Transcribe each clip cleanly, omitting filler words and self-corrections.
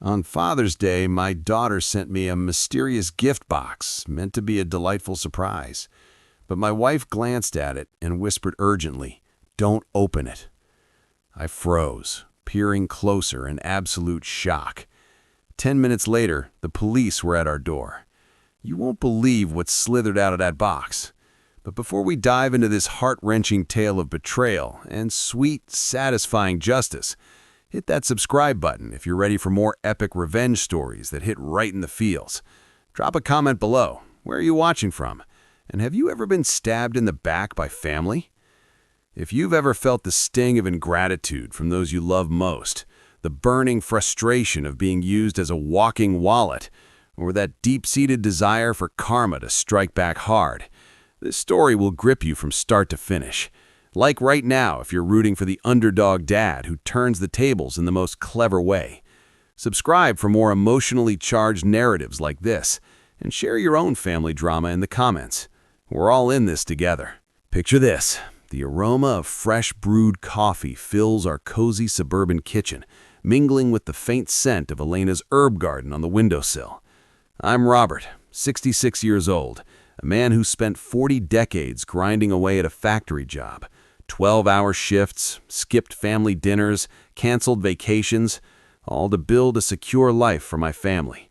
On Father's Day, my daughter sent me a mysterious gift box meant to be a delightful surprise. But my wife glanced at it and whispered urgently, "Don't open it." I froze, peering closer in absolute shock. 10 minutes later, the police were at our door. You won't believe what slithered out of that box. But before we dive into this heart-wrenching tale of betrayal and sweet, satisfying justice, hit that subscribe button if you're ready for more epic revenge stories that hit right in the feels. Drop a comment below. Where are you watching from? And have you ever been stabbed in the back by family? If you've ever felt the sting of ingratitude from those you love most, the burning frustration of being used as a walking wallet, or that deep-seated desire for karma to strike back hard, this story will grip you from start to finish. Like right now if you're rooting for the underdog dad who turns the tables in the most clever way. Subscribe for more emotionally charged narratives like this, and share your own family drama in the comments. We're all in this together. Picture this. The aroma of fresh brewed coffee fills our cozy suburban kitchen, mingling with the faint scent of Elena's herb garden on the windowsill. I'm Robert, 66 years old, a man who spent 40 decades grinding away at a factory job. 12-hour shifts, skipped family dinners, canceled vacations, all to build a secure life for my family.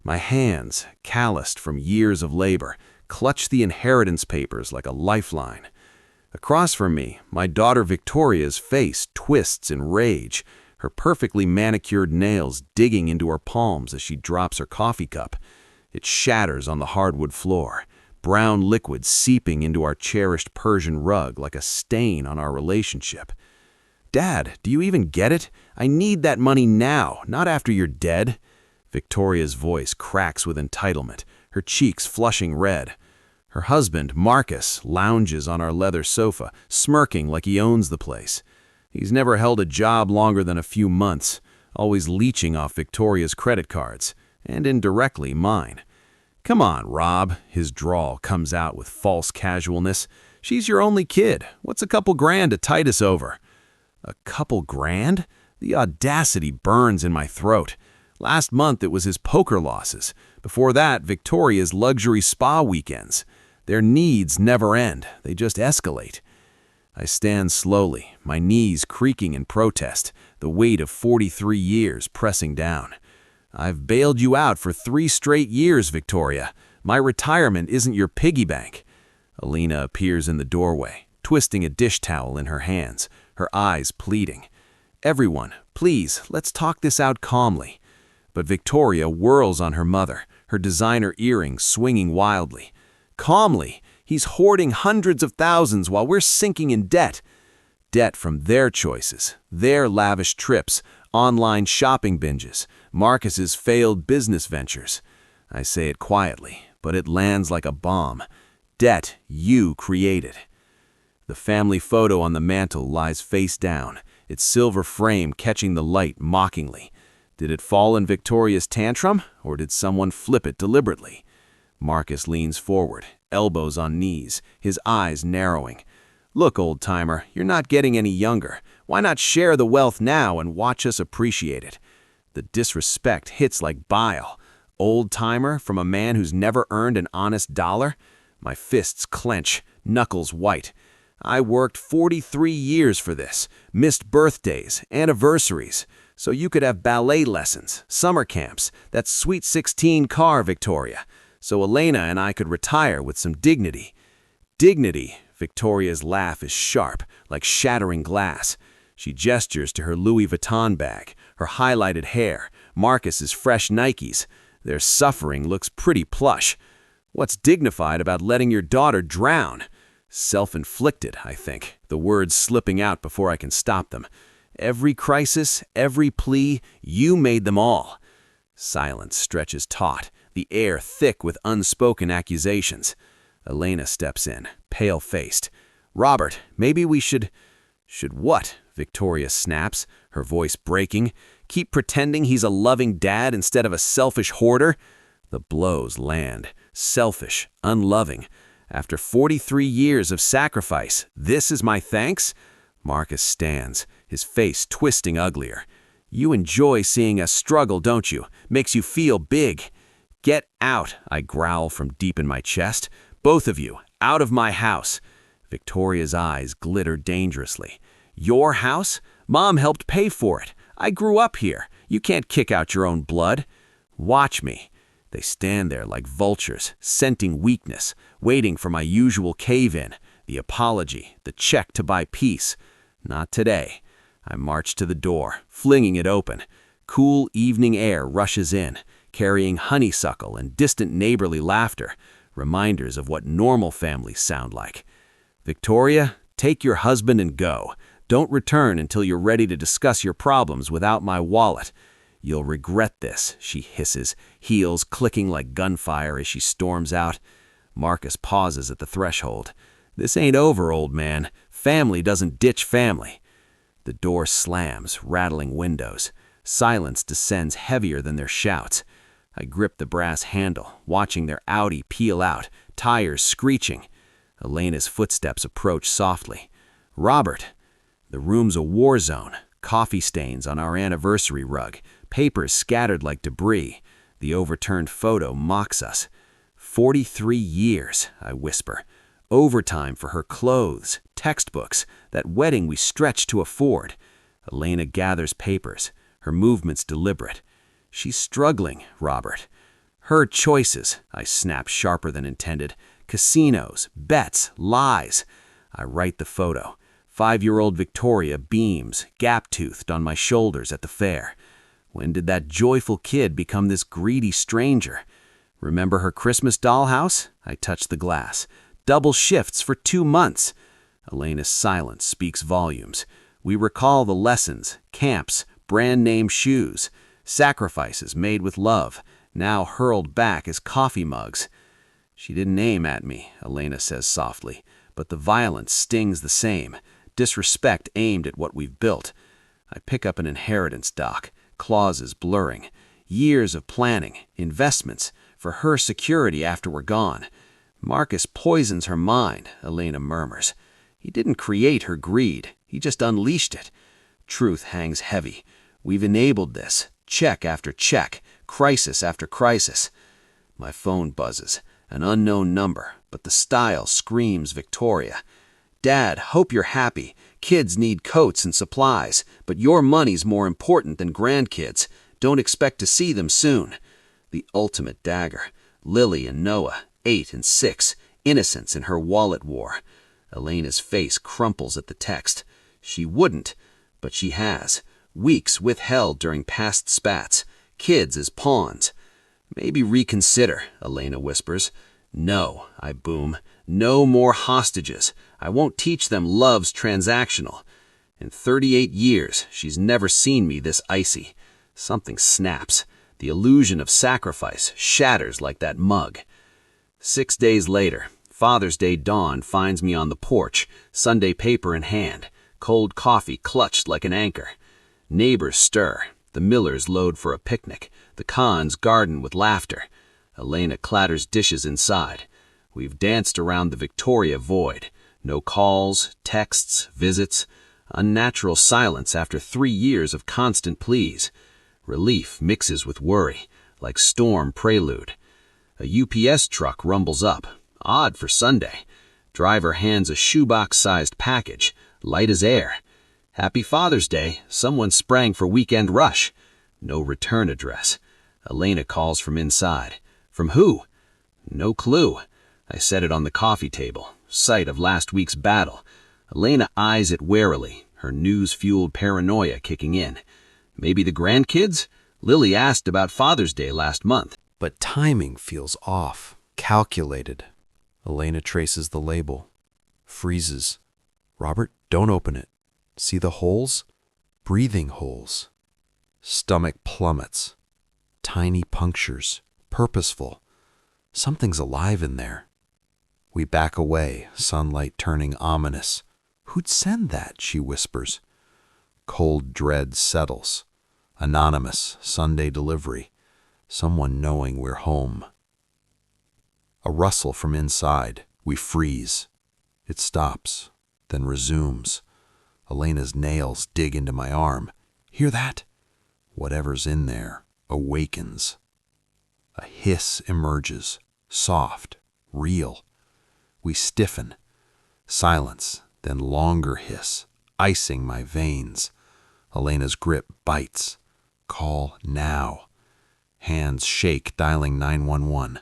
My hands, calloused from years of labor, clutch the inheritance papers like a lifeline. Across from me, my daughter Victoria's face twists in rage, her perfectly manicured nails digging into her palms as she drops her coffee cup. It shatters on the hardwood floor, brown liquid seeping into our cherished Persian rug like a stain on our relationship. "Dad, do you even get it? I need that money now, not after you're dead." Victoria's voice cracks with entitlement, her cheeks flushing red. Her husband, Marcus, lounges on our leather sofa, smirking like he owns the place. He's never held a job longer than a few months, always leeching off Victoria's credit cards, and indirectly mine. "Come on, Rob," his drawl comes out with false casualness. "She's your only kid. What's a couple grand to tide us over?" A couple grand? The audacity burns in my throat. Last month it was his poker losses. Before that, Victoria's luxury spa weekends. Their needs never end. They just escalate. I stand slowly, my knees creaking in protest, the weight of 43 years pressing down. "I've bailed you out for 3 straight years, Victoria. My retirement isn't your piggy bank." Elena appears in the doorway, twisting a dish towel in her hands, her eyes pleading. "Everyone, please, let's talk this out calmly." But Victoria whirls on her mother, her designer earrings swinging wildly. "Calmly? He's hoarding hundreds of thousands while we're sinking in debt." Debt from their choices, their lavish trips, online shopping binges, Marcus's failed business ventures. I say it quietly, but it lands like a bomb. Debt you created. The family photo on the mantel lies face down, its silver frame catching the light mockingly. Did it fall in Victoria's tantrum, or did someone flip it deliberately? Marcus leans forward, elbows on knees, his eyes narrowing. "Look, old-timer, you're not getting any younger. Why not share the wealth now and watch us appreciate it?" The disrespect hits like bile. Old-timer from a man who's never earned an honest dollar? My fists clench, knuckles white. I worked 43 years for this, missed birthdays, anniversaries, so you could have ballet lessons, summer camps, that sweet 16 car, Victoria, so Elena and I could retire with some dignity. Dignity. Victoria's laugh is sharp, like shattering glass. She gestures to her Louis Vuitton bag, her highlighted hair, Marcus's fresh Nikes. Their suffering looks pretty plush. What's dignified about letting your daughter drown? Self-inflicted, I think, the words slipping out before I can stop them. Every crisis, every plea, you made them all. Silence stretches taut, the air thick with unspoken accusations. Elena steps in, pale-faced. "Robert, maybe we should—" "Should what?" Victoria snaps, her voice breaking. "Keep pretending he's a loving dad instead of a selfish hoarder?" The blows land. Selfish, unloving. After 43 years of sacrifice, this is my thanks? Marcus stands, his face twisting uglier. You enjoy seeing us struggle, don't you? Makes you feel big. Get out, I growl from deep in my chest. Both of you, out of my house. Victoria's eyes glitter dangerously. Your house? Mom helped pay for it. I grew up here. You can't kick out your own blood. Watch me. They stand there like vultures, scenting weakness, waiting for my usual cave-in, the apology, the check to buy peace. Not today. I march to the door, flinging it open. Cool evening air rushes in, carrying honeysuckle and distant neighborly laughter, reminders of what normal families sound like. Victoria, take your husband and go. Don't return until you're ready to discuss your problems without my wallet. You'll regret this, she hisses, heels clicking like gunfire as she storms out. Marcus pauses at the threshold. This ain't over, old man. Family doesn't ditch family. The door slams, rattling windows. Silence descends heavier than their shouts. I grip the brass handle, watching their Audi peel out, tires screeching. Elena's footsteps approach softly. Robert. The room's a war zone. Coffee stains on our anniversary rug. Papers scattered like debris. The overturned photo mocks us. 43 years, I whisper. Overtime for her clothes, textbooks, that wedding we stretched to afford. Elena gathers papers, her movements deliberate. She's struggling, Robert. Her choices, I snap sharper than intended. Casinos, bets, lies. I write the photo. 5-year-old Victoria beams, gap-toothed on my shoulders at the fair. When did that joyful kid become this greedy stranger? Remember her Christmas dollhouse? I touch the glass. Double shifts for 2 months. Elena's silence speaks volumes. We recall the lessons, camps, brand-name shoes, sacrifices made with love, now hurled back as coffee mugs. She didn't aim at me, Elena says softly, but the violence stings the same. Disrespect aimed at what we've built. I pick up an inheritance doc, clauses blurring. Years of planning, investments, for her security after we're gone. Marcus poisons her mind, Elena murmurs. He didn't create her greed, he just unleashed it. Truth hangs heavy. We've enabled this, check after check, crisis after crisis. My phone buzzes, an unknown number, but the style screams Victoria. Dad, hope you're happy. Kids need coats and supplies, but your money's more important than grandkids. Don't expect to see them soon. The ultimate dagger. Lily and Noah, 8 and 6, innocence in her wallet war. Elena's face crumples at the text. She wouldn't, but she has. Weeks withheld during past spats. Kids as pawns. Maybe reconsider, Elena whispers. No, I boom. No more hostages. I won't teach them love's transactional. In 38 years, she's never seen me this icy. Something snaps. The illusion of sacrifice shatters like that mug. 6 days later, Father's Day dawn finds me on the porch, Sunday paper in hand, cold coffee clutched like an anchor. Neighbors stir. The Millers load for a picnic. The Kahns garden with laughter. Elena clatters dishes inside. We've danced around the Victoria void. No calls, texts, visits. Unnatural silence after 3 years of constant pleas. Relief mixes with worry, like storm prelude. A UPS truck rumbles up. Odd for Sunday. Driver hands a shoebox-sized package, light as air. Happy Father's Day. Someone sprang for weekend rush. No return address. Elena calls from inside. From who? No clue. I set it on the coffee table, site of last week's battle. Elena eyes it warily, her news-fueled paranoia kicking in. Maybe the grandkids? Lily asked about Father's Day last month. But timing feels off, calculated. Elena traces the label, freezes. Robert, don't open it. See the holes? Breathing holes. Stomach plummets. Tiny punctures, purposeful. Something's alive in there. We back away, sunlight turning ominous. Who'd send that? She whispers. Cold dread settles. Anonymous, Sunday delivery. Someone knowing we're home. A rustle from inside. We freeze. It stops, then resumes. Elena's nails dig into my arm. Hear that? Whatever's in there awakens. A hiss emerges, soft, real. We stiffen. Silence, then longer hiss, icing my veins. Elena's grip bites. Call now. Hands shake, dialing 911.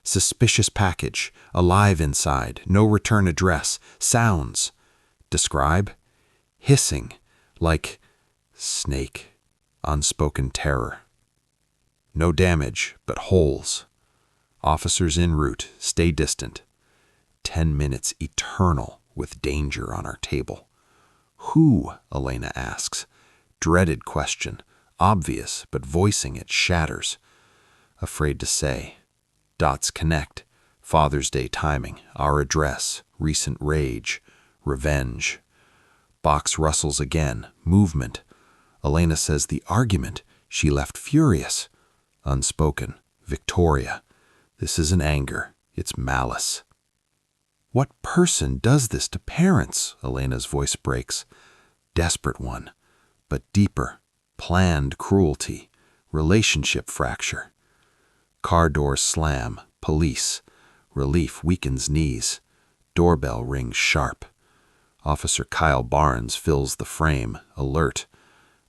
Suspicious package, alive inside, no return address. Sounds. Describe? Hissing, like snake. Unspoken terror. No damage, but holes. Officers en route, stay distant. 10 minutes eternal with danger on our table. Who? Elena asks. Dreaded question, obvious, but voicing it shatters. Afraid to say. Dots connect. Father's Day timing, our address, recent rage, revenge. Box rustles again, movement. Elena says the argument, she left furious. Unspoken, Victoria. This isn't anger, it's malice. What person does this to parents? Elena's voice breaks. Desperate one, but deeper. Planned cruelty, relationship fracture. Car doors slam, police. Relief weakens knees. Doorbell rings sharp. Officer Kyle Barnes fills the frame, alert.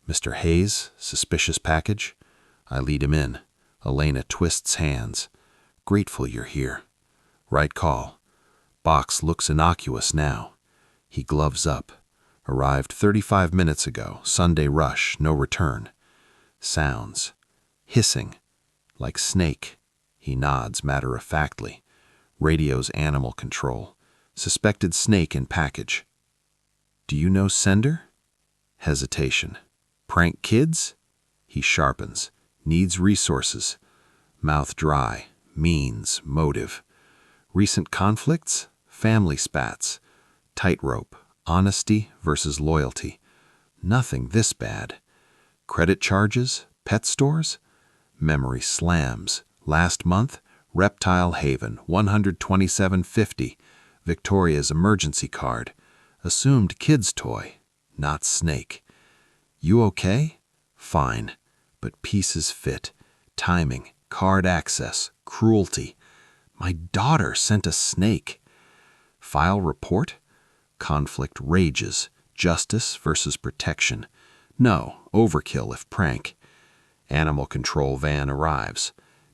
Mr. Hayes, suspicious package? I lead him in. Elena twists hands. Grateful you're here. Right call. Box looks innocuous now. He gloves up. Arrived 35 minutes ago. Sunday rush, no return. Sounds. Hissing. Like snake. He nods matter-of-factly. Radio's animal control. Suspected snake in package. Do you know sender? Hesitation. Prank kids? He sharpens. Needs resources. Mouth dry. Means. Motive. Recent conflicts? Family spats. Tightrope. Honesty versus loyalty. Nothing this bad. Credit charges? Pet stores? Memory slams. Last month? Reptile Haven, $127.50. Victoria's emergency card. Assumed kid's toy, not snake. You okay? Fine. But pieces fit. Timing, card access, cruelty. My daughter sent a snake. File report? Conflict rages. Justice versus protection. No, overkill if prank. Animal control van arrives.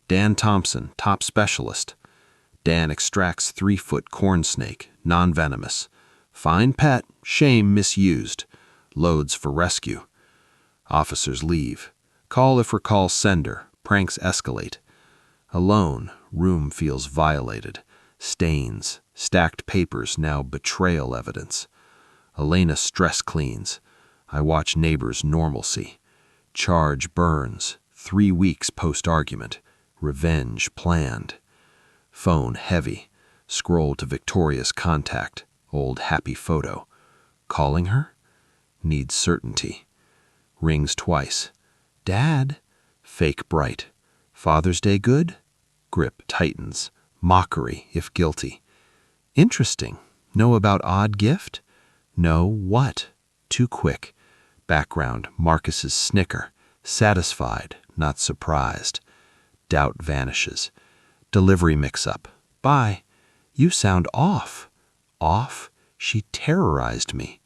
Dan Thompson, top specialist. Dan extracts 3-foot corn snake, non-venomous. Fine pet, shame misused. Loads for rescue. Officers leave. Call if recall sender. Pranks escalate. Alone, room feels violated. Stains, stacked papers, now betrayal evidence. Elena stress cleans. I watch neighbors' normalcy. Charge burns. 3 weeks post-argument. Revenge planned. Phone heavy. Scroll to Victoria's contact. Old happy photo. Calling her? Needs certainty. Rings twice. Dad? Fake bright. Father's Day good? Grip tightens. Mockery, if guilty. Interesting. Know about odd gift? No, what? Too quick. Background, Marcus's snicker. Satisfied, not surprised. Doubt vanishes. Delivery mix-up. Bye. You sound off. Off? She terrorized me.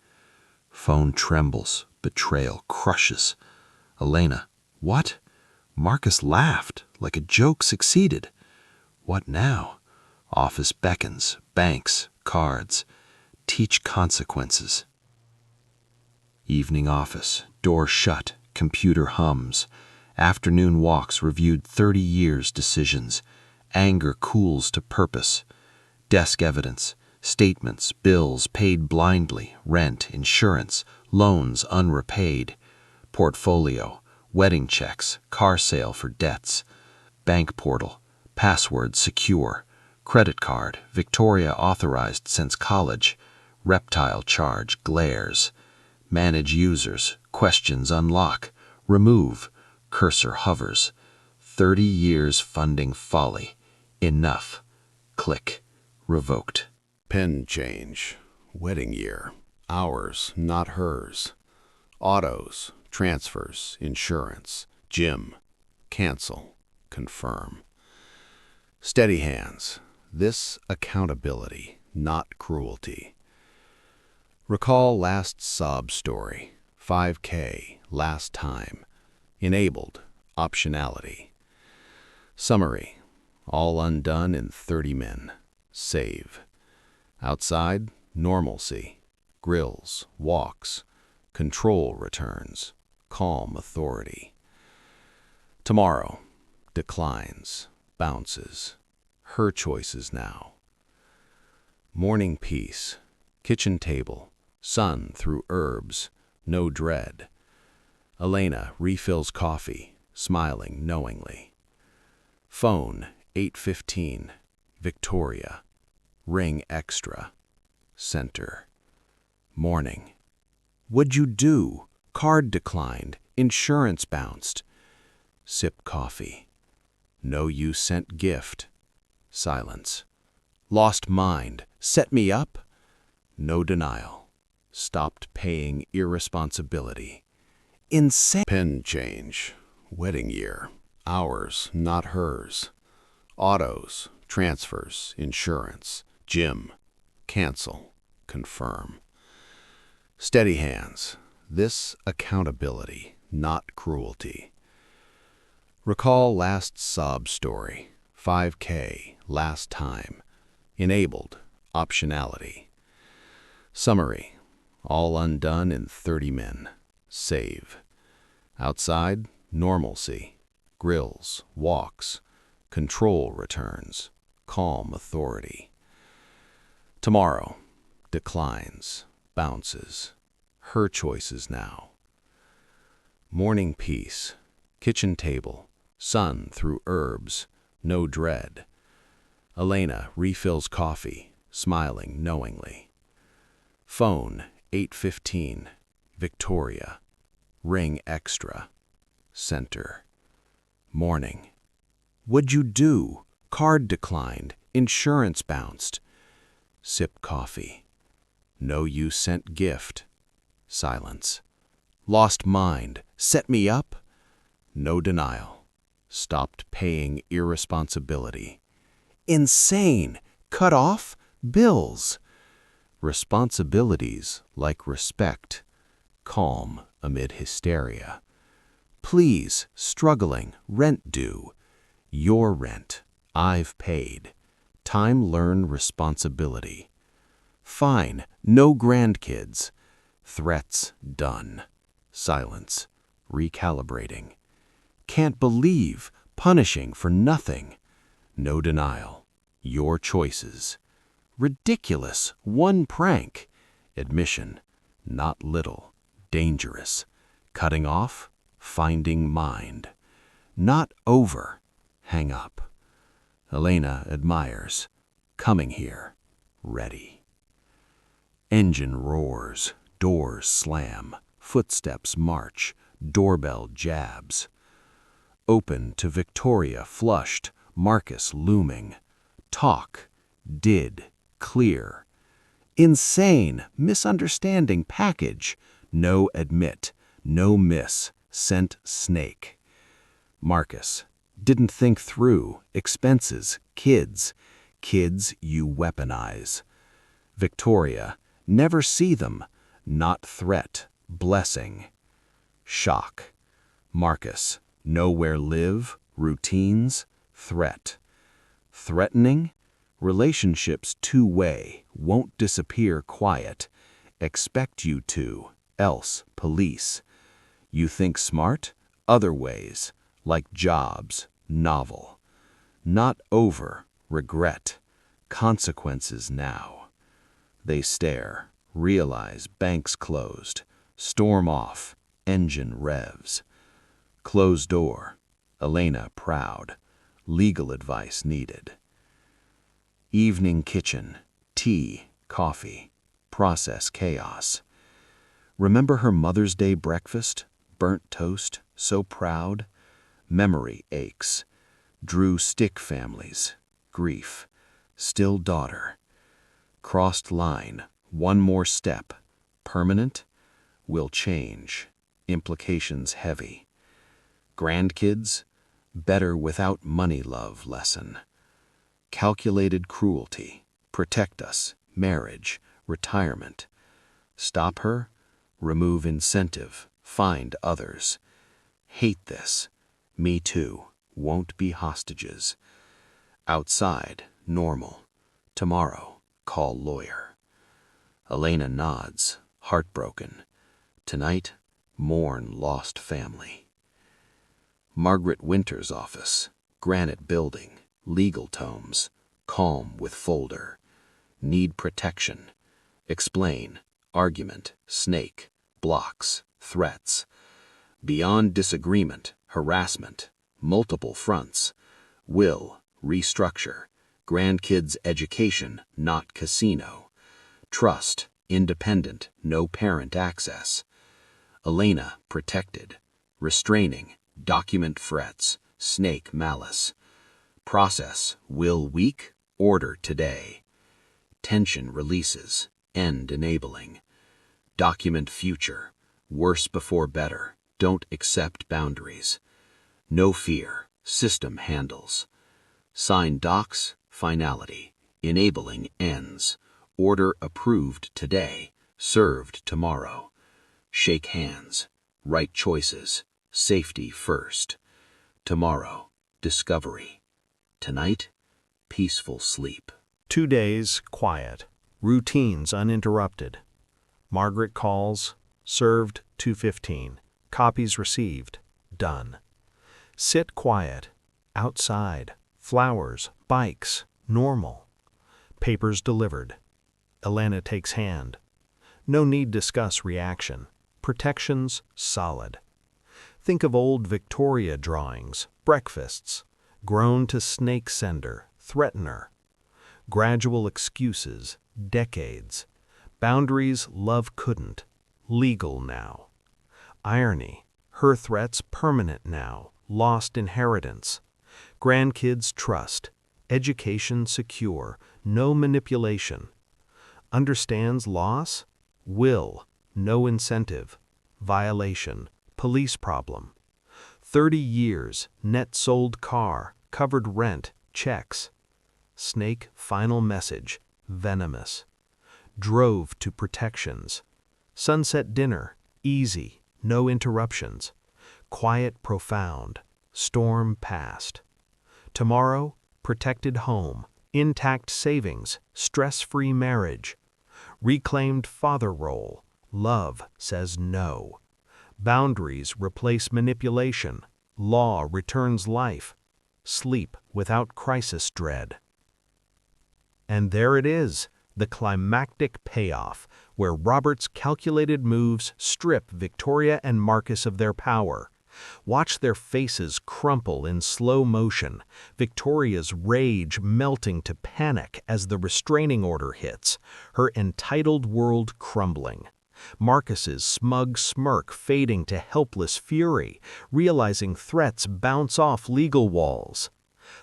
Phone trembles. Betrayal crushes. Elena. What? Marcus laughed, like a joke succeeded. What now? Office beckons. Banks. Cards. Teach consequences. Evening office. Door shut. Computer hums. Afternoon walks reviewed 30 years' decisions. Anger cools to purpose. Desk evidence. Statements, bills paid blindly, rent, insurance, loans unrepaid. Portfolio, wedding checks, car sale for debts. Bank portal, password secure. Credit card, Victoria authorized since college. Reptile charge glares. Manage users, questions unlock. Remove, cursor hovers. 30 years funding folly. Enough. Click. Revoked. Pen change. Wedding year. Ours, not hers. Autos. transfers, insurance, gym, cancel, confirm. Steady hands. This accountability, not cruelty. Recall last sob story. 5K, last time. Enabled, optionality. Summary. All undone in 30 min. Save. Outside, normalcy. Grills, walks. Control returns. Calm authority. Tomorrow. Declines. Bounces. Her choices now. Morning peace. Kitchen table. Sun through herbs. No dread. Elena refills coffee, smiling knowingly. Phone, 8:15. Victoria. Ring extra. Center. Morning. What'd you do? Card declined. Insurance bounced. Sip coffee. No you sent gift. Silence. Lost mind. Set me up? No denial. Stopped paying irresponsibility. Insane. Pen change. Wedding year. Ours, not hers. Autos, transfers, insurance, gym, cancel, confirm. Steady hands. This accountability, not cruelty. Recall last sob story. 5K, last time. Enabled, optionality. Summary. All undone in 30 min. Save. Outside, normalcy. Grills, walks. Control returns. Calm authority. Tomorrow. Declines. Bounces. Her choices now. Morning peace. Kitchen table. Sun through herbs. No dread. Elena refills coffee, smiling knowingly. Phone, 8:15. Victoria. Ring extra. Center. Morning. What'd you do? Card declined. Insurance bounced. Sip coffee. No you sent gift. Silence. Lost mind. Set me up? No denial. Stopped paying irresponsibility. Insane. Cut off? Bills. Responsibilities like respect. Calm amid hysteria. Please, struggling, rent due. Your rent, I've paid. Time learn responsibility. Fine, no grandkids. Threats done. Silence, recalibrating. Can't believe, punishing for nothing. No denial. Your choices. Ridiculous, one prank. Admission, not little, dangerous. Cutting off, finding mind. Not over, hang up. Elena admires, coming here, ready. Engine roars, doors slam, footsteps march, doorbell jabs. Open to Victoria flushed, Marcus looming. Talk, did, clear. Insane, misunderstanding package. No admit, no miss, sent snake. Marcus, didn't think through, expenses, kids. Kids you weaponize. Victoria, never see them, not threat, blessing. Shock. Marcus, nowhere live, routines, threat. Threatening? Relationships two-way, won't disappear quiet. Expect you to, else police. You think smart? Other ways, like jobs, novel. Not over, regret. Consequences now. They stare, realize bank's closed. Storm off, engine revs. Closed door, Elena proud. Legal advice needed. Evening kitchen, tea, coffee, process chaos. Remember her Mother's Day breakfast? Burnt toast, so proud. Memory aches. Drew stick families, grief. Still daughter. Crossed line, one more step. Permanent? Will change. implications heavy. Grandkids, better without money love lesson. Calculated cruelty, protect us, marriage, retirement. Stop her, remove incentive, find others. Hate this, me too, won't be hostages. Outside, normal. Tomorrow, call lawyer. Elena nods, heartbroken. Tonight, mourn lost family. Margaret Winter's office, granite building, legal tomes, calm with folder. Need protection. Explain, argument, snake, blocks, threats. Beyond disagreement, harassment, multiple fronts. Will, restructure. Grandkids' education, not casino. Trust, independent, no parent access. Elena, protected. Restraining, document threats, snake malice. Process, will weak, order today. Tension releases, end enabling. Document future, worse before better, don't accept boundaries. No fear, system handles. Sign docs, finality, enabling ends. Order approved today, served tomorrow. Shake hands, right choices, safety first. Tomorrow, discovery. Tonight, peaceful sleep. 2 days, quiet. Routines uninterrupted. Margaret calls, served 2:15. Copies received, done. Sit quiet, outside, flowers, bikes, normal. Papers delivered. Elena takes hand. No need discuss reaction. Protections solid. Think of old Victoria drawings, breakfasts, grown to snake sender, threatener. Gradual excuses, decades. Boundaries love couldn't, legal now. Irony, her threats permanent now, lost inheritance. Grandkids trust, education secure, no manipulation. Understands loss? Will, no incentive. Violation, police problem. 30 years, net sold car, covered rent, checks. Snake final message, venomous. Drove to protections. Sunset dinner, easy, no interruptions. Quiet profound, storm past. Tomorrow, protected home, intact savings, stress-free marriage. Reclaimed father role, love says no. Boundaries replace manipulation, law returns life. Sleep without crisis dread. And there it is, the climactic payoff, where Robert's calculated moves strip Victoria and Marcus of their power. Watch their faces crumple in slow motion, Victoria's rage melting to panic as the restraining order hits, her entitled world crumbling. Marcus's smug smirk fading to helpless fury, realizing threats bounce off legal walls.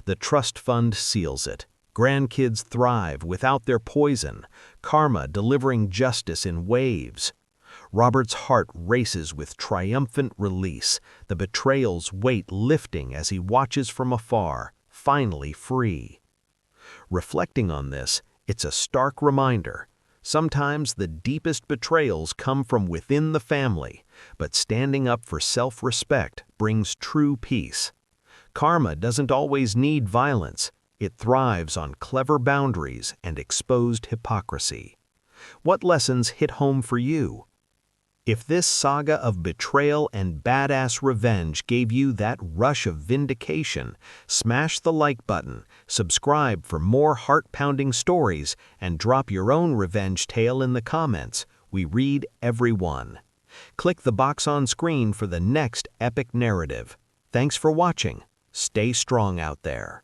The trust fund seals it. Grandkids thrive without their poison, karma delivering justice in waves. Robert's heart races with triumphant release, the betrayal's weight lifting as he watches from afar, finally free. Reflecting on this, it's a stark reminder. Sometimes the deepest betrayals come from within the family, but standing up for self-respect brings true peace. Karma doesn't always need violence. It thrives on clever boundaries and exposed hypocrisy. What lessons hit home for you? If this saga of betrayal and badass revenge gave you that rush of vindication, smash the like button, subscribe for more heart-pounding stories, and drop your own revenge tale in the comments. We read every one. Click the box on screen for the next epic narrative. Thanks for watching. Stay strong out there.